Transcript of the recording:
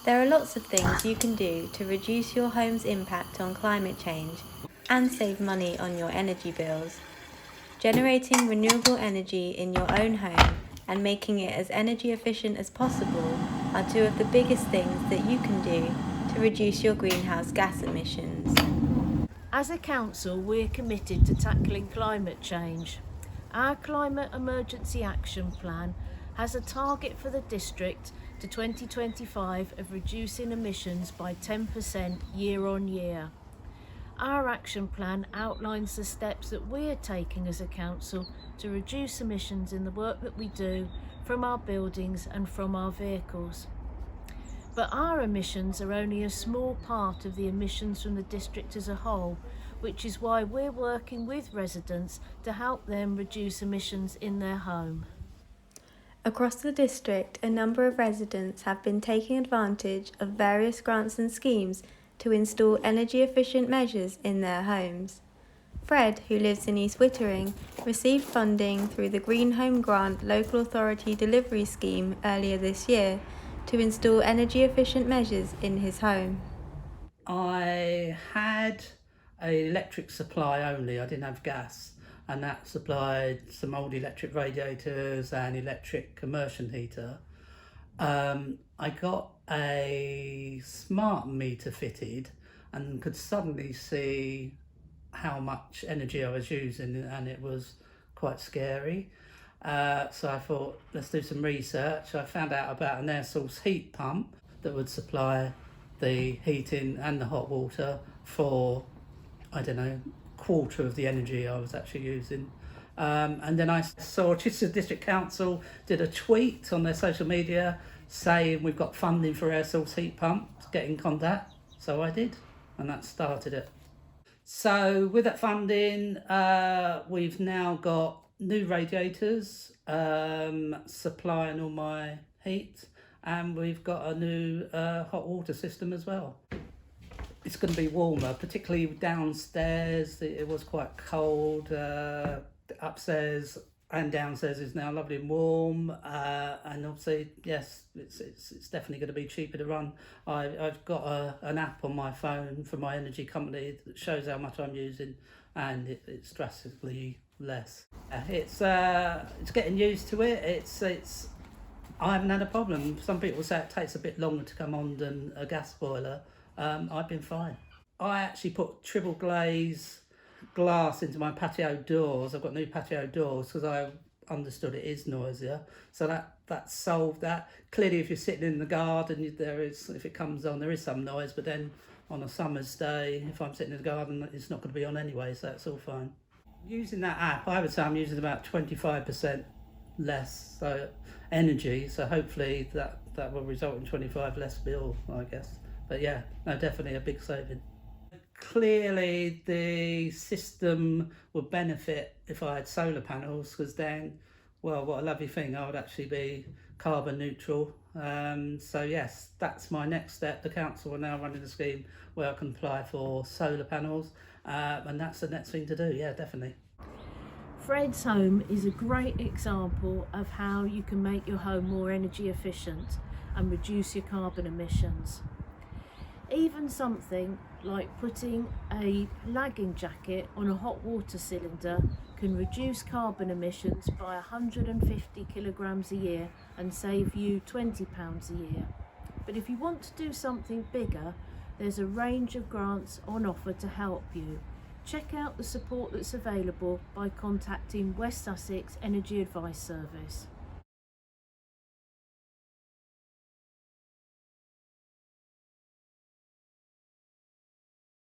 There are lots of things you can do to reduce your home's impact on climate change and save money on your energy bills. Generating renewable energy in your own home and making it as energy efficient as possible are two of the biggest things that you can do to reduce your greenhouse gas emissions. As a council, we're committed to tackling climate change. Our Climate Emergency Action Plan has a target for the district to 2025 of reducing emissions by 10% year on year. Our action plan outlines the steps that we're taking as a council to reduce emissions in the work that we do from our buildings and from our vehicles. But our emissions are only a small part of the emissions from the district as a whole, which is why we're working with residents to help them reduce emissions in their home. Across the district, a number of residents have been taking advantage of various grants and schemes to install energy-efficient measures in their homes. Fred, who lives in East Wittering, received funding through the Green Home Grant Local Authority Delivery Scheme earlier this year to install energy-efficient measures in his home. I had an electric supply only, I didn't have gas, and that supplied some old electric radiators and electric immersion heater. I got a smart meter fitted and could suddenly see how much energy I was using, and it was quite scary. So I thought, let's do some research. I found out about an air source heat pump that would supply the heating and the hot water for, I don't know, quarter of the energy I was actually using. And then I saw Chichester District Council did a tweet on their social media saying we've got funding for air source heat pumps, get in contact. So I did, and that started it. So with that funding, we've now got new radiators supplying all my heat, and we've got a new hot water system as well. It's going to be warmer, particularly downstairs. It was quite cold. Upstairs and downstairs is now lovely and warm, and obviously, yes, it's definitely going to be cheaper to run. I've got an app on my phone from my energy company that shows how much I'm using, and it's drastically less. It's getting used to it. It's I haven't had a problem. Some people say it takes a bit longer to come on than a gas boiler. I've been fine. I actually put triple glaze glass into my patio doors. I've got new patio doors because I understood it is noisier. So that solved that. Clearly, if you're sitting in the garden, if it comes on, there is some noise. But then on a summer's day, if I'm sitting in the garden, it's not going to be on anyway. So that's all fine. Using that app, I would say I'm using about 25% less energy. So hopefully that will result in 25 less bill, I guess. But yeah, no, definitely a big saving. Clearly, the system would benefit if I had solar panels, because then, well, what a lovely thing, I would actually be carbon neutral. So yes, that's my next step. The council are now running a scheme where I can apply for solar panels, and that's the next thing to do, yeah, definitely. Fred's home is a great example of how you can make your home more energy efficient and reduce your carbon emissions. Even something like putting a lagging jacket on a hot water cylinder can reduce carbon emissions by 150 kilograms a year and save you £20 a year. But if you want to do something bigger, there's a range of grants on offer to help you. Check out the support that's available by contacting West Sussex Energy Advice Service.